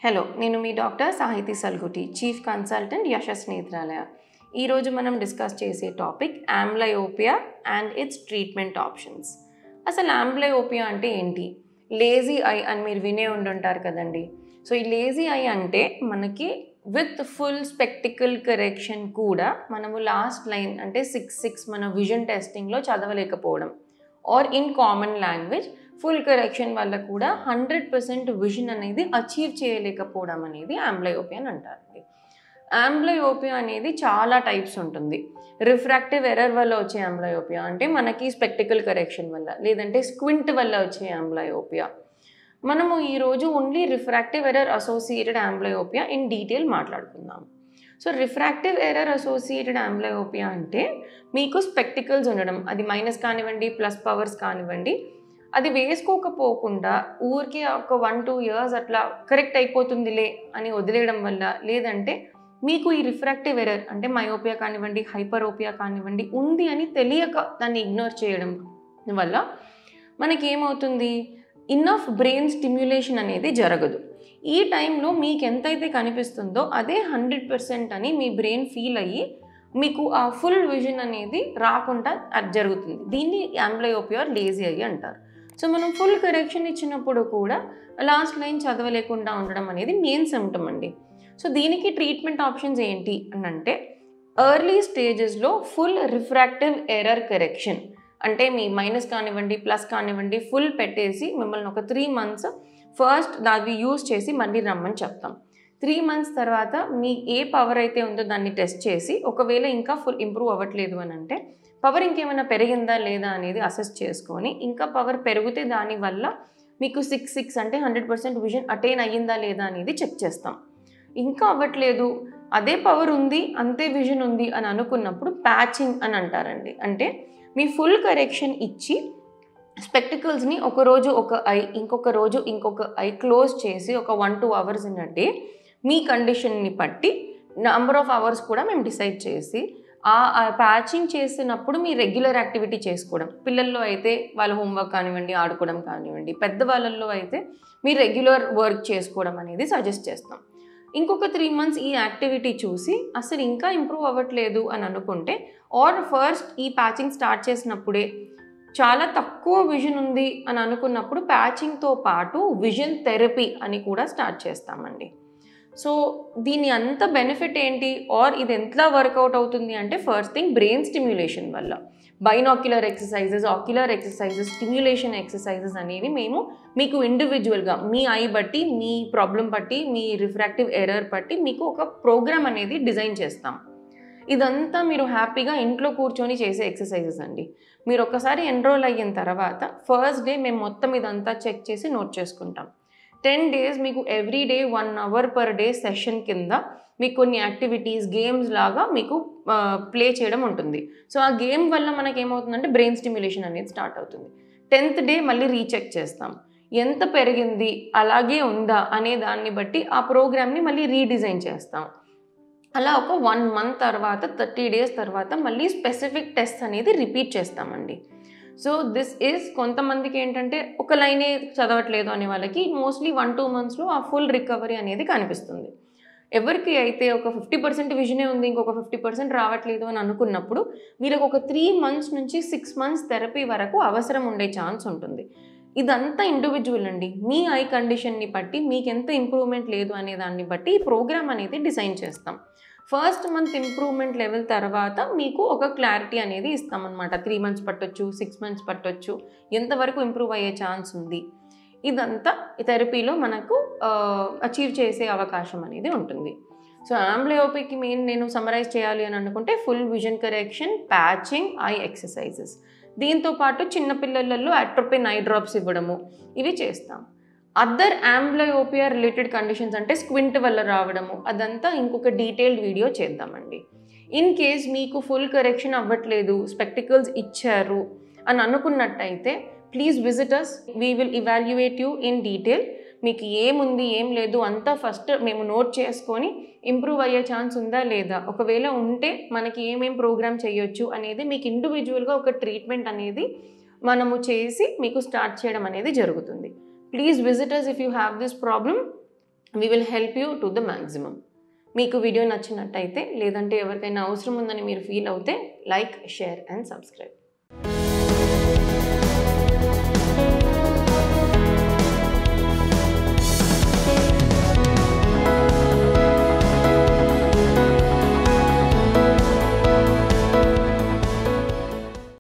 Hello, నేను మీ doctor Sahithi Salguti, chief consultant Yashas Netralaya. ఈరోజు మనం డిస్కస్ చేసే topic amblyopia and its treatment options. అసలు అంబ్లయోపియా అంటే ఏంటి? లేజీ ఐ అని మీరు వినే ఉండుంటారు కదండి. సో ఈ లేజీ ఐ అంటే మనకి విత్ ఫుల్ స్పెక్టికల్ కరెక్షన్ కూడా మనము లాస్ట్ లైన్ అంటే 6 మన విజన్ టెస్టింగ్లో చదవలేకపోవడం, or in common language full correction వల్ల కూడా 100% విజన్ అనేది అచీవ్ చేయలేకపోవడం అనేది అంబ్లయోపియా అని అంటారండి. అంబ్లయోపియా అనేది చాలా టైప్స్ ఉంటుంది. రిఫ్రాక్టివ్ ఎర్రర్ వల్ల వచ్చే అంబ్లయోపియా అంటే మనకి స్పెక్టికల్ కరెక్షన్ వల్ల, లేదంటే స్క్వింట్ వల్ల వచ్చే అంబ్లయోపియా. మనము ఈరోజు only refractive error associated amblyopia in detail మాట్లాడుకుందాం. So refractive error associated amblyopia అంటే మీకు స్పెక్టికల్స్ ఉండడం, అది మైనస్ కానివ్వండి ప్లస్ పవర్స్ కానివ్వండి, అది వేసుకోకపోకుండా ఊరికే ఒక 1-2 ఇయర్స్ అట్లా కరెక్ట్ అయిపోతుందిలే అని వదిలేయడం వల్ల, లేదంటే మీకు ఈ రిఫ్రాక్టివ్ ఎర్రర్ అంటే మయోపియా కానివ్వండి హైపరోపియా కానివ్వండి ఉంది అని తెలియక దాన్ని ఇగ్నోర్ చేయడం వల్ల మనకేమవుతుంది, ఇన్నఫ్ బ్రెయిన్ స్టిమ్యులేషన్ అనేది జరగదు. ఈ టైంలో మీకు ఎంతైతే కనిపిస్తుందో అదే 100% అని మీ బ్రెయిన్ ఫీల్ అయ్యి మీకు ఆ ఫుల్ విజన్ అనేది రాకుండా అది జరుగుతుంది. దీన్ని అంబ్లయోపియా లేజీ ఐ అంటారు. సో మనం ఫుల్ కరెక్షన్ ఇచ్చినప్పుడు కూడా లాస్ట్ లైన్ చదవలేకుండా ఉండడం అనేది మెయిన్ సిమ్టమ్ అండి. సో దీనికి ట్రీట్మెంట్ ఆప్షన్స్ ఏంటి అని అంటే, ఎర్లీ స్టేజెస్లో ఫుల్ రిఫ్రాక్టివ్ ఎర్రర్ కరెక్షన్ అంటే మీ మైనస్ కానివ్వండి ప్లస్ కానివ్వండి ఫుల్ పెట్టేసి మిమ్మల్ని ఒక 3 months ఫస్ట్ దాన్ని యూజ్ చేసి మళ్ళీ రమ్మని చెప్తాం. 3 months తర్వాత మీ ఏ పవర్ అయితే ఉందో దాన్ని టెస్ట్ చేసి, ఒకవేళ ఇంకా ఫుల్ ఇంప్రూవ్ అవ్వట్లేదు అని అంటే పవర్ ఇంకేమైనా పెరిగిందా లేదా అనేది అసెస్ చేసుకొని, ఇంకా పవర్ పెరిగితే దానివల్ల మీకు 6 అంటే 100% విజన్ అటైన్ అయ్యిందా లేదా అనేది చెక్ చేస్తాం. ఇంకా అవ్వట్లేదు, అదే పవర్ ఉంది అంతే విజన్ ఉంది అని అనుకున్నప్పుడు ప్యాచింగ్ అని అంటారండి. అంటే మీ ఫుల్ కరెక్షన్ ఇచ్చి స్పెక్టికల్స్ని ఒకరోజు ఒక ఐ ఇంకొక రోజు ఇంకొక ఐ క్లోజ్ చేసి ఒక 1-2 hours ఇన్ అ డే మీ కండిషన్ని బట్టి నంబర్ ఆఫ్ అవర్స్ కూడా మేము డిసైడ్ చేసి ఆ ప్యాచింగ్ చేసినప్పుడు మీ రెగ్యులర్ యాక్టివిటీ చేసుకోవడం, పిల్లల్లో అయితే వాళ్ళ హోంవర్క్ కానివ్వండి ఆడుకోవడం కానివ్వండి, పెద్దవాళ్ళల్లో అయితే మీ రెగ్యులర్ వర్క్ చేసుకోవడం అనేది సజెస్ట్ చేస్తాం. ఇంకొక 3 months ఈ యాక్టివిటీ చూసి అసలు ఇంకా ఇంప్రూవ్ అవ్వట్లేదు అని అనుకుంటే, ఆర్ ఫస్ట్ ఈ ప్యాచింగ్ స్టార్ట్ చేసినప్పుడే చాలా తక్కువ విజన్ ఉంది అని అనుకున్నప్పుడు ప్యాచింగ్తో పాటు విజన్ థెరపీ అని కూడా స్టార్ట్ చేస్తామండి. సో దీని అంత బెనిఫిట్ ఏంటి, ఆర్ ఇది ఎంతలా వర్కౌట్ అవుతుంది అంటే, ఫస్ట్ థింగ్ బ్రెయిన్ స్టిమ్యులేషన్ వల్ల binocular exercises, ocular exercises, stimulation exercises అనేవి మేము మీకు ఇండివిజువల్గా మీ ఐ బట్టి, మీ ప్రాబ్లం బట్టి, మీ రిఫ్రాక్టివ్ ఎర్రర్ బట్టి మీకు ఒక ప్రోగ్రామ్ అనేది డిజైన్ చేస్తాం. ఇదంతా మీరు హ్యాపీగా ఇంట్లో కూర్చొని చేసే ఎక్సర్సైజెస్ అండి. మీరు ఒక్కసారి ఎన్రోల్ అయిన తర్వాత ఫస్ట్ డే మేము మొత్తం ఇదంతా చెక్ చేసి నోట్ చేసుకుంటాం. 10 days మీకు every day 1 hour per day session కింద మీకు కొన్ని యాక్టివిటీస్ గేమ్స్ లాగా మీకు ప్లే చేయడం ఉంటుంది. సో ఆ గేమ్ వల్ల మనకి ఏమవుతుందంటే బ్రెయిన్ స్టిమ్యులేషన్ అనేది స్టార్ట్ అవుతుంది. 10th day మళ్ళీ రీచెక్ చేస్తాం, ఎంత పెరిగింది అలాగే ఉందా అనే దాన్ని బట్టి ఆ ప్రోగ్రామ్ని మళ్ళీ రీడిజైన్ చేస్తాం. అలా ఒక 1 month తర్వాత 30 days తర్వాత మళ్ళీ స్పెసిఫిక్ టెస్ట్ అనేది రిపీట్ చేస్తామండి. సో దిస్ ఈజ్ కొంతమందికి ఏంటంటే ఒక లైనే చదవట్లేదు అనే వాళ్ళకి మోస్ట్లీ 1-2 monthsలో ఆ ఫుల్ రికవరీ అనేది కనిపిస్తుంది. ఎవరికి అయితే ఒక 50% విజనే ఉంది ఇంకొక 50% రావట్లేదు అని అనుకున్నప్పుడు వీళ్ళకి ఒక 3 months నుంచి 6 months థెరపీ వరకు అవసరం ఉండే ఛాన్స్ ఉంటుంది. ఇదంతా ఇండివిజువల్ అండి. మీ ఐ కండిషన్ని బట్టి మీకు ఎంత ఇంప్రూవ్మెంట్ లేదు అనే దాన్ని బట్టి ఈ ప్రోగ్రామ్ అనేది డిజైన్ చేస్తాం. ఫస్ట్ మంత్ ఇంప్రూవ్మెంట్ లెవెల్ తర్వాత మీకు ఒక క్లారిటీ అనేది ఇస్తామన్నమాట. 3 months పట్టొచ్చు, 6 months పట్టొచ్చు, ఎంతవరకు ఇంప్రూవ్ అయ్యే ఛాన్స్ ఉంది. ఇదంతా ఈ థెరపీలో మనకు అచీవ్ చేసే అవకాశం అనేది ఉంటుంది. సో అంబ్లయోపియాకి మెయిన్ నేను సమరైజ్ చేయాలి అని అనుకుంటే full vision correction, patching, eye exercises, దీంతోపాటు చిన్నపిల్లలలో అట్రోపిన్ ఐ డ్రాప్స్ ఇవ్వడము ఇవి చేస్తాం. అదర్ అంబ్లయోపియా రిలేటెడ్ కండిషన్స్ అంటే స్క్వింట్ వల్ల రావడము అదంతా ఇంకొక డీటెయిల్డ్ వీడియో చేద్దామండి. ఇన్ కేస్ మీకు ఫుల్ కరెక్షన్ అవ్వట్లేదు, స్పెక్టికల్స్ ఇచ్చారు అని అనుకున్నట్టయితే please visit us, we will evaluate you in detail. మీకు ఏముంది ఏం లేదు అంతా ఫస్ట్ మేము నోట్ చేసుకొని ఇంప్రూవ్ అయ్యే ఛాన్స్ ఉందా లేదా, ఒకవేళ ఉంటే మనకి ఏమేం ప్రోగ్రామ్ చేయొచ్చు అనేది మీకు ఇండివిజువల్గా ఒక ట్రీట్మెంట్ అనేది మనము చేసి మీకు స్టార్ట్ చేయడం అనేది జరుగుతుంది. Please visit us if you have this problem. We will help you to the maximum. మీకు వీడియో నచ్చినట్టయితే లేదంటే ఎవరికైనా అవసరం ఉందని మీరు ఫీల్ అవుతే లైక్, షేర్ అండ్ సబ్స్క్రైబ్.